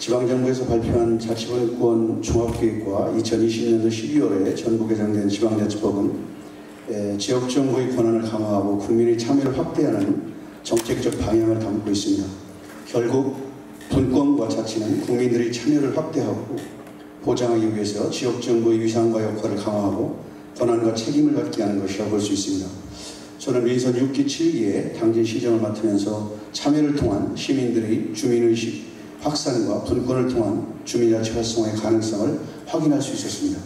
지방정부에서 발표한 자치분권 종합계획과 2020년도 12월에 전부 개정된 지방자치법은 지역정부의 권한을 강화하고 국민의 참여를 확대하는 정책적 방향을 담고 있습니다. 결국 분권과 자치는 국민들의 참여를 확대하고 보장하기 위해서 지역정부의 위상과 역할을 강화하고 권한과 책임을 갖게 하는 것이라고 볼 수 있습니다. 저는 민선 6기 7기에 당진시정을 맡으면서 참여를 통한 시민들의 주민의식 확산과 분권을 통한 주민자치 활성화의 가능성을 확인할 수 있었습니다.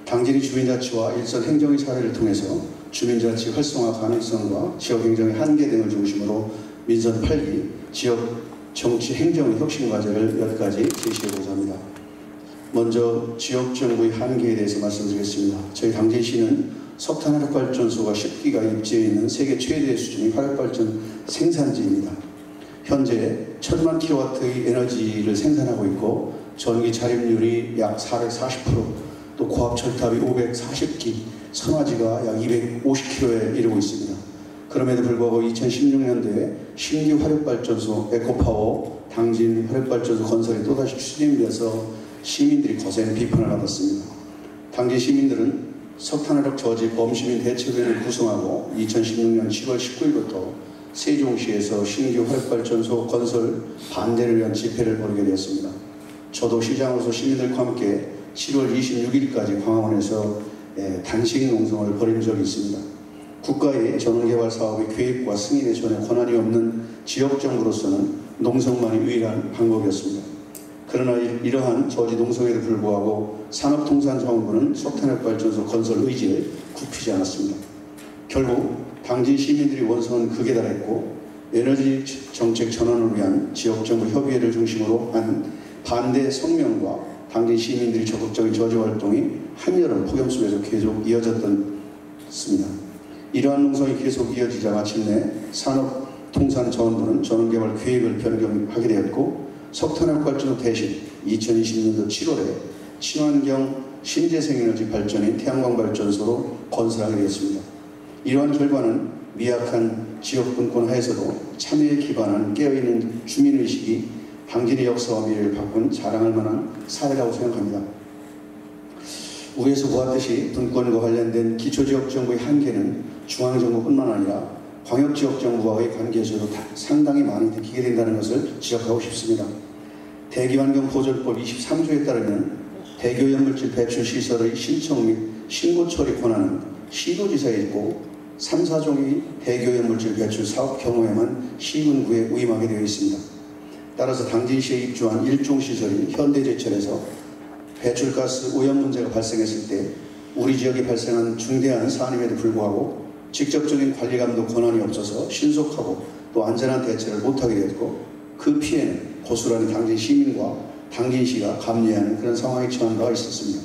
당진의 주민자치와 일선 행정의 사례를 통해서 주민자치 활성화 가능성과 지역행정의 한계 등을 중심으로 민선 8기 지역 정치 행정의 혁신 과제를 몇 가지 제시해보고자 합니다. 먼저 지역정부의 한계에 대해서 말씀드리겠습니다. 저희 당진시는 석탄 화력발전소가 10기가 입지해 있는 세계 최대 수준의 화력발전 생산지입니다. 현재 1000만 킬로와트의 에너지를 생산하고 있고 전기 자립률이 약 440%, 또 고압 철탑이 540기, 선화지가 약 250kg에 이르고 있습니다. 그럼에도 불구하고 2016년도에 신규 화력발전소 에코파워 당진 화력발전소 건설이 또다시 추진되면서 시민들이 거센 비판을 받았습니다. 당진 시민들은 석탄화력 저지 범시민 대책위원회를 구성하고 2016년 7월 19일부터 세종시에서 신규 화력발전소 건설 반대를 위한 집회를 벌이게 되었습니다. 저도 시장으로서 시민들과 함께 7월 26일까지 광화문에서 단식 농성을 벌인 적이 있습니다. 국가의 전원개발 사업의 계획과 승인에 전혀 권한이 없는 지역정부로서는 농성만이 유일한 방법이었습니다. 그러나 이러한 저지 농성에도 불구하고 산업통상자원부는 석탄화력발전소 건설 의지를 굽히지 않았습니다. 결국 당진 시민들이 원성은 극에 달했고 에너지 정책 전환을 위한 지역정부 협의회를 중심으로 한 반대 성명과 당진 시민들이 적극적인 저지 활동이 한여름 폭염 속에서 계속 이어졌습니다. 이러한 농성이 계속 이어지자 마침내 산업통상자원부는 전원개발 계획을 변경하게 되었고 석탄화력발전소 대신 2020년도 7월에 친환경 신재생에너지 발전인 태양광 발전소로 건설하게 되었습니다. 이러한 결과는 미약한 지역분권 하에서도 참여에 기반한 깨어있는 주민의식이 당진의 역사와 미래를 바꾼 자랑할 만한 사례라고 생각합니다. 위에서 보았듯이 분권과 관련된 기초지역정부의 한계는 중앙정부뿐만 아니라 광역지역정부와의 관계에서도 상당히 많이 느끼게 된다는 것을 지적하고 싶습니다. 대기환경보전법 23조에 따르면 대기오염물질 배출 시설의 신청 및 신고 처리 권한은 시도지사에 있고 3, 4종의 대기오염물질 배출 사업 경우에만 시군구에 위임하게 되어 있습니다. 따라서 당진시에 입주한 일종 시설인 현대제철에서 배출가스 오염 문제가 발생했을 때 우리 지역에 발생한 중대한 사안임에도 불구하고 직접적인 관리감독 권한이 없어서 신속하고 또 안전한 대처를 못하게 되었고 그 피해는 고스란히 당진 시민과 당진시가 감내하는 그런 상황에 처한 바가 있었습니다.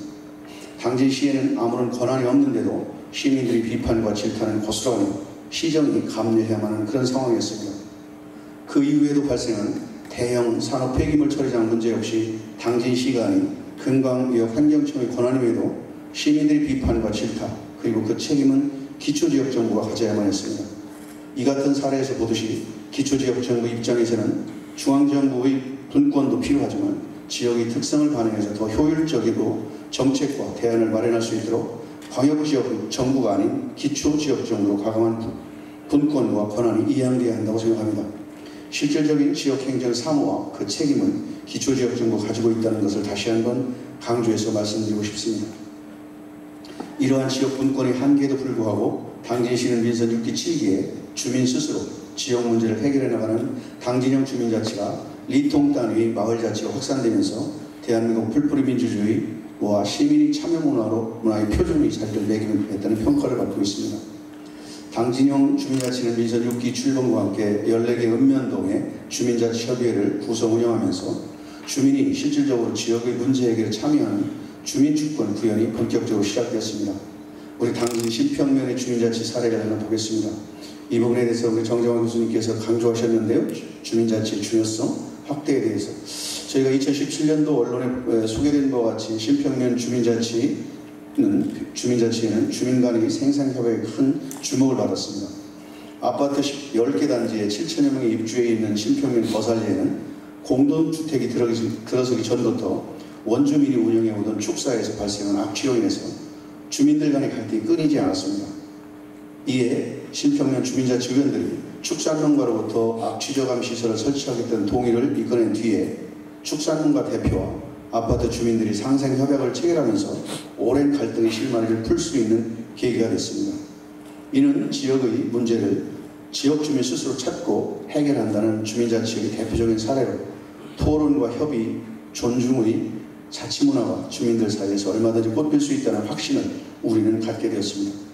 당진시에는 아무런 권한이 없는데도 시민들의 비판과 질타는 고스란히 시정이 감내해야만 하는 그런 상황이었습니다. 그 이후에도 발생한 대형 산업 폐기물 처리장 문제 역시 당진시가 아닌 금강위협 환경청의 권한임에도 시민들의 비판과 질타 그리고 그 책임은 기초지역정부가 가져야만 했습니다. 이 같은 사례에서 보듯이 기초지역정부 입장에서는 중앙정부의 분권도 필요하지만 지역의 특성을 반영해서 더 효율적이고 정책과 대안을 마련할 수 있도록 광역지역 정부가 아닌 기초지역정부로 과감한 분권과 권한이 이양되어야 한다고 생각합니다. 실질적인 지역행정 사무와 그 책임은 기초지역정부가 가지고 있다는 것을 다시 한번 강조해서 말씀드리고 싶습니다. 이러한 지역 분권의 한계에도 불구하고 당진시는 민선 6기 7기에 주민 스스로 지역 문제를 해결해 나가는 당진형 주민자치가 리통 단위의 마을자치가 확산되면서 대한민국 풀뿌리 민주주의와 시민의 참여 문화의 표준의 자리를 매김했다는 평가를 받고 있습니다. 당진형 주민자치는 민선 6기 출범과 함께 14개 읍면동의 주민자치협의회를 구성 운영하면서 주민이 실질적으로 지역의 문제 해결에 참여하는 주민주권 구현이 본격적으로 시작되었습니다. 우리 당진 신평면의 주민자치 사례를 하나 보겠습니다. 이 부분에 대해서 우리 정정환 교수님께서 강조하셨는데요. 주민자치의 중요성 확대에 대해서 저희가 2017년도 언론에 소개된 바와 같이 신평면 주민자치에는 주민 간의 생산협약에 큰 주목을 받았습니다. 아파트 10개 단지에 7천여 명이 입주해 있는 신평면 거살리에는 공동주택이 들어서기 전부터 원주민이 운영해오던 축사에서 발생한 악취로 인해서 주민들 간의 갈등이 끊이지 않았습니다. 이에 신평면 주민자치위원들이 축산농가로부터 악취저감 시설을 설치하겠다는 동의를 이끌어낸 뒤에 축산농가 대표와 아파트 주민들이 상생협약을 체결하면서 오랜 갈등의 실마리를 풀 수 있는 계기가 됐습니다. 이는 지역의 문제를 지역 주민 스스로 찾고 해결한다는 주민자치의 대표적인 사례로 토론과 협의, 존중의 자치문화가 주민들 사이에서 얼마든지 꽃필 수 있다는 확신을 우리는 갖게 되었습니다.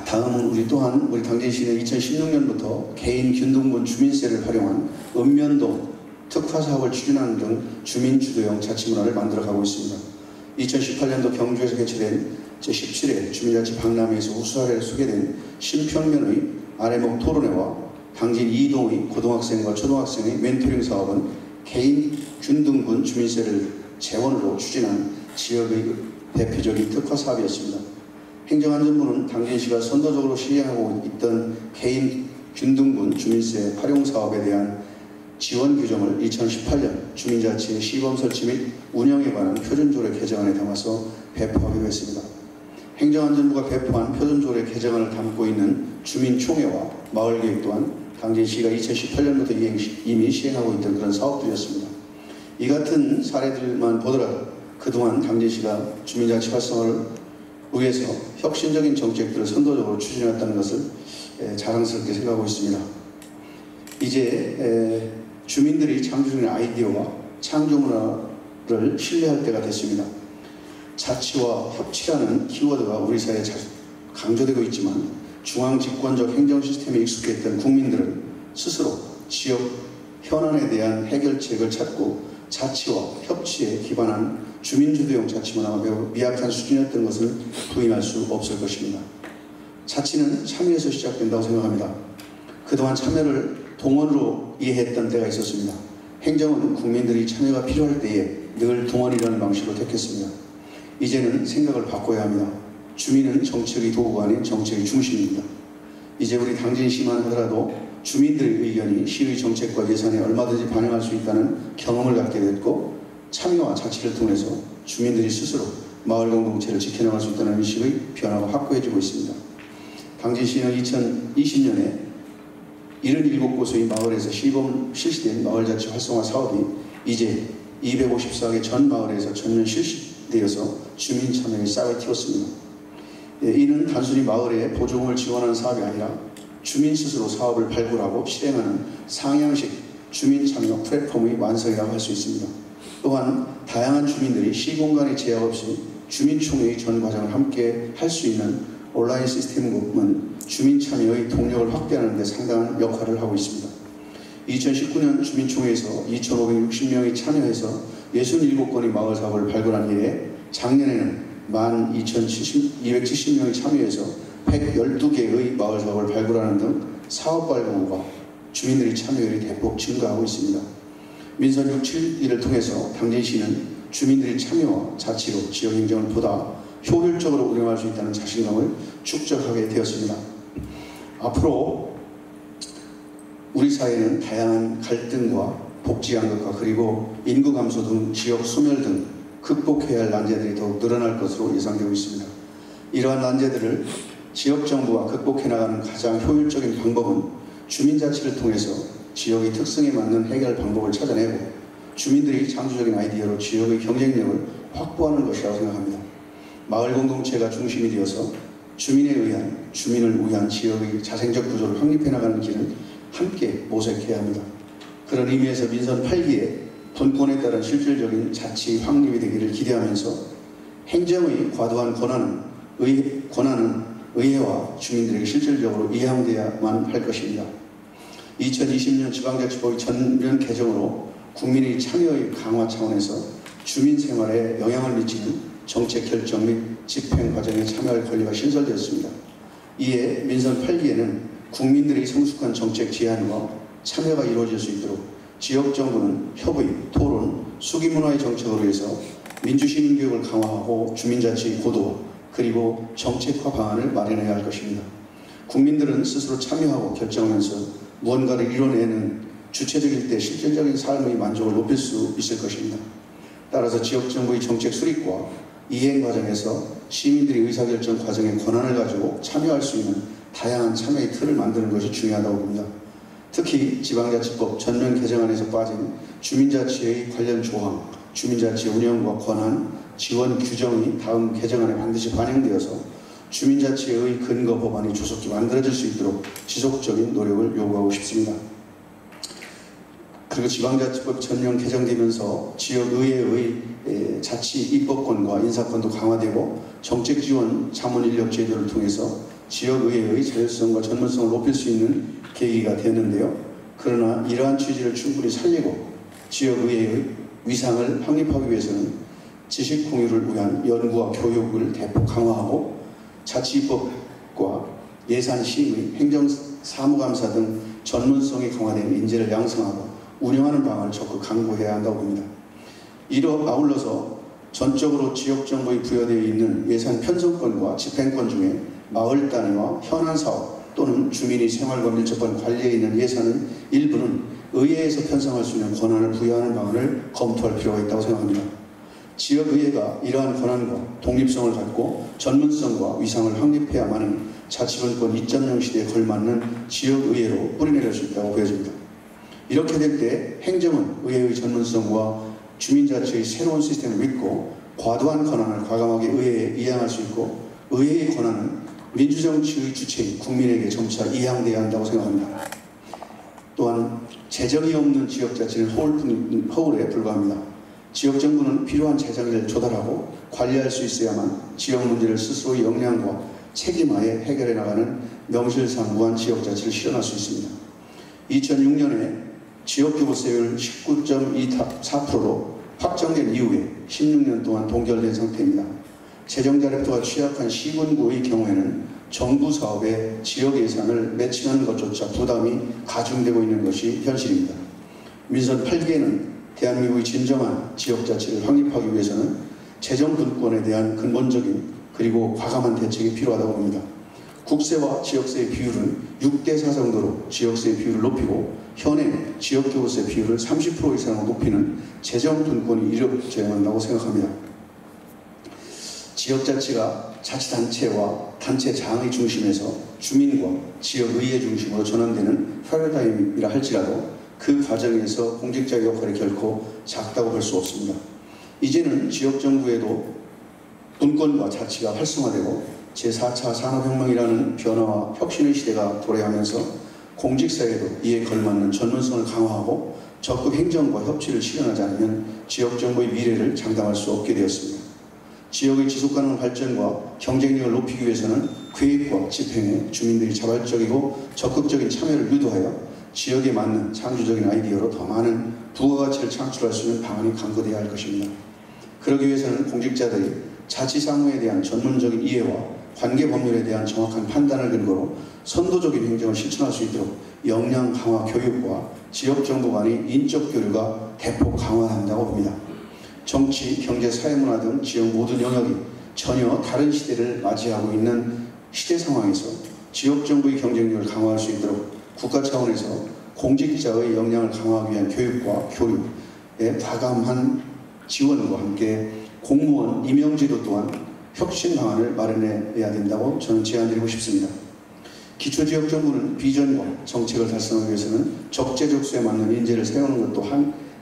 다음은 우리 당진시는 2016년부터 개인 균등분 주민세를 활용한 읍면동 특화 사업을 추진하는 등 주민주도형 자치문화를 만들어가고 있습니다. 2018년도 경주에서 개최된 제17회 주민자치 박람회에서 우수사례를 소개된 신평면의 아래목 토론회와 당진 2동의 고등학생과 초등학생의 멘토링 사업은 개인 균등분 주민세를 재원으로 추진한 지역의 대표적인 특화 사업이었습니다. 행정안전부는 당진시가 선도적으로 시행하고 있던 개인 균등분 주민세 활용 사업에 대한 지원 규정을 2018년 주민자치의 시범 설치 및 운영에 관한 표준조례 개정안에 담아서 배포하기로 했습니다. 행정안전부가 배포한 표준조례 개정안을 담고 있는 주민총회와 마을계획 또한 당진시가 2018년부터 이미 시행하고 있던 그런 사업들이었습니다. 이 같은 사례들만 보더라도 그동안 당진시가 주민자치 활성화를 위해서 혁신적인 정책들을 선도적으로 추진해왔다는 것을 자랑스럽게 생각하고 있습니다. 이제 주민들이 창조적인 아이디어와 창조문화를 신뢰할 때가 됐습니다. 자치와 협치라는 키워드가 우리 사회에 자주 강조되고 있지만 중앙집권적 행정 시스템에 익숙했던 국민들은 스스로 지역 현안에 대한 해결책을 찾고 자치와 협치에 기반한 주민주도형 자치문화가 매우 미약한 수준이었던 것을 부인할 수 없을 것입니다. 자치는 참여에서 시작된다고 생각합니다. 그동안 참여를 동원으로 이해했던 때가 있었습니다. 행정은 국민들이 참여가 필요할 때에 늘 동원이라는 방식으로 택했습니다. 이제는 생각을 바꿔야 합니다. 주민은 정책의 도구가 아닌 정책의 중심입니다. 이제 우리 당진시만 하더라도 주민들의 의견이 시의 정책과 예산에 얼마든지 반영할 수 있다는 경험을 갖게 됐고 참여와 자치를 통해서 주민들이 스스로 마을 공동체를 지켜나갈 수 있다는 의식의 변화가 확고해지고 있습니다. 당진시는 2020년에 77곳의 마을에서 시범 실시된 마을자치 활성화 사업이 이제 254개 전 마을에서 전면 실시되어서 주민 참여의 싹을 틔웠습니다. 이는 단순히 마을에 보조금을 지원하는 사업이 아니라 주민 스스로 사업을 발굴하고 실행하는 상향식 주민 참여 플랫폼의 완성이라고 할 수 있습니다. 또한 다양한 주민들이 시공간의 제약 없이 주민총회의 전 과정을 함께 할 수 있는 온라인 시스템은 주민 참여의 동력을 확대하는 데 상당한 역할을 하고 있습니다. 2019년 주민총회에서 2,560명이 참여해서 67건의 마을 사업을 발굴한 이래 작년에는 12,270명이 참여해서 112개의 마을 사업을 발굴하는 등 사업 발굴과 주민들의 참여율이 대폭 증가하고 있습니다. 민선 6.7일을 통해서 당진시는 주민들의 참여와 자치로 지역행정을 보다 효율적으로 운영할 수 있다는 자신감을 축적하게 되었습니다. 앞으로 우리 사회는 다양한 갈등과 복지 양극화 그리고 인구 감소 등 지역 소멸 등 극복해야 할 난제들이 더욱 늘어날 것으로 예상되고 있습니다. 이러한 난제들을 지역정부가 극복해 나가는 가장 효율적인 방법은 주민자치를 통해서 지역의 특성에 맞는 해결 방법을 찾아내고 주민들이 창조적인 아이디어로 지역의 경쟁력을 확보하는 것이라고 생각합니다. 마을 공동체가 중심이 되어서 주민을 위한 지역의 자생적 구조를 확립해 나가는 길을 함께 모색해야 합니다. 그런 의미에서 민선 8기에 분권에 따른 실질적인 자치 확립이 되기를 기대하면서 행정의 과도한 권한은 의회와 주민들에게 실질적으로 이양되어야만 할 것입니다. 2020년 지방자치법의 전면 개정으로 국민의 참여의 강화 차원에서 주민 생활에 영향을 미치는 정책 결정 및 집행 과정에 참여할 권리가 신설되었습니다. 이에 민선 8기에는 국민들의 성숙한 정책 제안과 참여가 이루어질 수 있도록 지역정부는 협의, 토론, 수기문화의 정책으로 해서 민주시민교육을 강화하고 주민자치의 고도화 그리고 정책화 방안을 마련해야 할 것입니다. 국민들은 스스로 참여하고 결정하면서 무언가를 이뤄내는 주체적일 때 실질적인 삶의 만족을 높일 수 있을 것입니다. 따라서 지역정부의 정책 수립과 이행 과정에서 시민들이 의사결정 과정에 권한을 가지고 참여할 수 있는 다양한 참여의 틀을 만드는 것이 중요하다고 봅니다. 특히 지방자치법 전면 개정안에서 빠진 주민자치의 관련 조항, 주민자치 운영과 권한, 지원 규정이 다음 개정안에 반드시 반영되어서 주민자치의 근거 법안이 조속히 만들어질 수 있도록 지속적인 노력을 요구하고 싶습니다. 그리고 지방자치법 전면 개정되면서 지역의회의 자치 입법권과 인사권도 강화되고 정책 지원 자문 인력 제도를 통해서 지역의회의 자율성과 전문성을 높일 수 있는 계기가 되었는데요. 그러나 이러한 취지를 충분히 살리고 지역의회의 위상을 확립하기 위해서는 지식 공유를 위한 연구와 교육을 대폭 강화하고 자치입법과 예산심의, 행정사무감사 등 전문성이 강화된 인재를 양성하고 운영하는 방안을 적극 강구해야 한다고 봅니다. 이로 아울러서 전적으로 지역정부에 부여되어 있는 예산 편성권과 집행권 중에 마을 단위와 현안사업 또는 주민이 생활과 밀접한 관리에 있는 예산의 일부는 의회에서 편성할 수 있는 권한을 부여하는 방안을 검토할 필요가 있다고 생각합니다. 지역의회가 이러한 권한과 독립성을 갖고 전문성과 위상을 확립해야만은 자치분권 2.0 시대에 걸맞는 지역의회로 뿌리내릴 수 있다고 보여집니다. 이렇게 될 때 행정은 의회의 전문성과 주민자치의 새로운 시스템을 믿고 과도한 권한을 과감하게 의회에 이양할 수 있고 의회의 권한은 민주정치의 주체인 국민에게 점차 이양되어야 한다고 생각합니다. 또한 재정이 없는 지역자치는 허울에 불과합니다. 지역정부는 필요한 재정을 조달하고 관리할 수 있어야만 지역 문제를 스스로의 역량과 책임하에 해결해 나가는 명실상부한 지역자치를 실현할 수 있습니다. 2006년에 지역교부세율 19.24%로 확정된 이후에 16년 동안 동결된 상태입니다. 재정자립도가 취약한 시군구의 경우에는 정부 사업에 지역 예산을 매칭하는 것조차 부담이 가중되고 있는 것이 현실입니다. 민선 8개는 대한민국의 진정한 지역자치를 확립하기 위해서는 재정분권에 대한 근본적인 그리고 과감한 대책이 필요하다고 봅니다. 국세와 지역세의 비율은 6대4 정도로 지역세의 비율을 높이고 현행 지역교부세 비율을 30% 이상으로 높이는 재정분권이 이루어져야 한다고 생각합니다. 지역자치가 자치단체와 단체장의 중심에서 주민과 지역의회 중심으로 전환되는 패러다임이라 할지라도 그 과정에서 공직자의 역할이 결코 작다고 볼 수 없습니다. 이제는 지역정부에도 분권과 자치가 활성화되고 제4차 산업혁명이라는 변화와 혁신의 시대가 도래하면서 공직사회도 이에 걸맞는 전문성을 강화하고 적극 행정과 협치를 실현하지 않으면 지역정부의 미래를 장담할 수 없게 되었습니다. 지역의 지속가능한 발전과 경쟁력을 높이기 위해서는 계획과 집행에 주민들이 자발적이고 적극적인 참여를 유도하여 지역에 맞는 창조적인 아이디어로 더 많은 부가가치를 창출할 수 있는 방안이 강구되어야 할 것입니다. 그러기 위해서는 공직자들이 자치사무에 대한 전문적인 이해와 관계법률에 대한 정확한 판단을 근거로 선도적인 행정을 실천할 수 있도록 역량 강화 교육과 지역정부 간의 인적 교류가 대폭 강화한다고 봅니다. 정치, 경제, 사회문화 등 지역 모든 영역이 전혀 다른 시대를 맞이하고 있는 시대 상황에서 지역정부의 경쟁력을 강화할 수 있도록 국가 차원에서 공직자의 역량을 강화하기 위한 교육과 교류에 과감한 지원과 함께 공무원 임용제도 또한 혁신 방안을 마련해야 된다고 저는 제안드리고 싶습니다. 기초지역정부는 비전과 정책을 달성하기 위해서는 적재적소에 맞는 인재를 세우는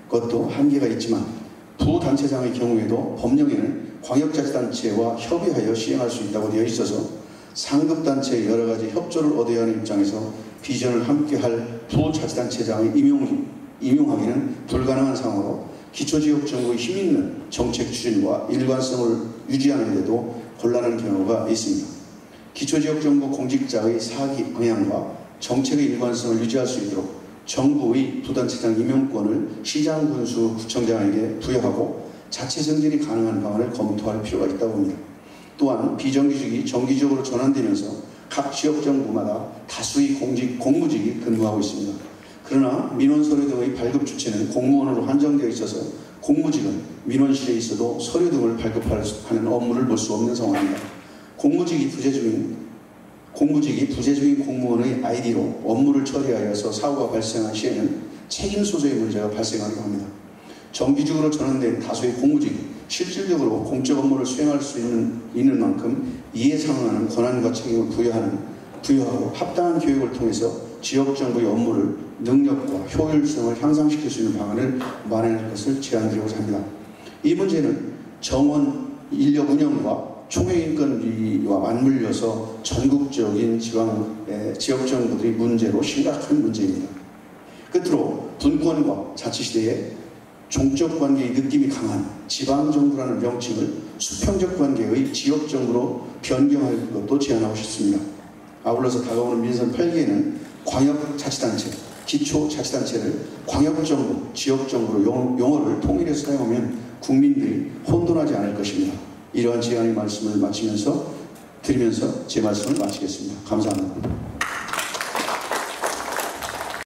것도 한계가 있지만 부단체장의 경우에도 법령에는 광역자치단체와 협의하여 시행할 수 있다고 되어 있어서 상급단체의 여러가지 협조를 얻어야 하는 입장에서 비전을 함께할 부자치단체장의 임용하기는 불가능한 상황으로 기초지역정부의 힘있는 정책 추진과 일관성을 유지하는 데도 곤란한 경우가 있습니다. 기초지역정부 공직자의 사기 방향과 정책의 일관성을 유지할 수 있도록 정부의 부단체장 임용권을 시장군수 구청장에게 부여하고 자체 승진이 가능한 방안을 검토할 필요가 있다고 봅니다. 또한 비정규직이 정기적으로 전환되면서 각 지역정부마다 다수의 공무직이 근무하고 있습니다. 그러나 민원서류 등의 발급 주체는 공무원으로 한정되어 있어서 공무직은 민원실에 있어도 서류 등을 발급하는 업무를 볼 수 없는 상황입니다. 공무직이 부재 중인 공무직이 부재 중인 공무원의 아이디로 업무를 처리하여서 사고가 발생한 시에는 책임 소재의 문제가 발생하기도 합니다. 정기적으로 전환된 다수의 공무직이 실질적으로 공적 업무를 수행할 수 있는 만큼 이에 상응하는 권한과 책임을 부여하고 합당한 교육을 통해서 지역정부의 업무를 능력과 효율성을 향상시킬 수 있는 방안을 마련할 것을 제안드리고자 합니다. 이 문제는 정원 인력 운영과 총회인건비와 맞물려서 전국적인 지역정부들의 문제로 심각한 문제입니다. 끝으로 분권과 자치시대의 종적 관계의 느낌이 강한 지방정부라는 명칭을 수평적 관계의 지역정부로 변경할 것도 제안하고 싶습니다. 아울러서 다가오는 민선 8기에는 광역자치단체, 기초자치단체를 광역정부, 지역정부로 용어를 통일해서 사용하면 국민들이 혼돈하지 않을 것입니다. 이러한 제안의 말씀을 드리면서 제 말씀을 마치겠습니다. 감사합니다.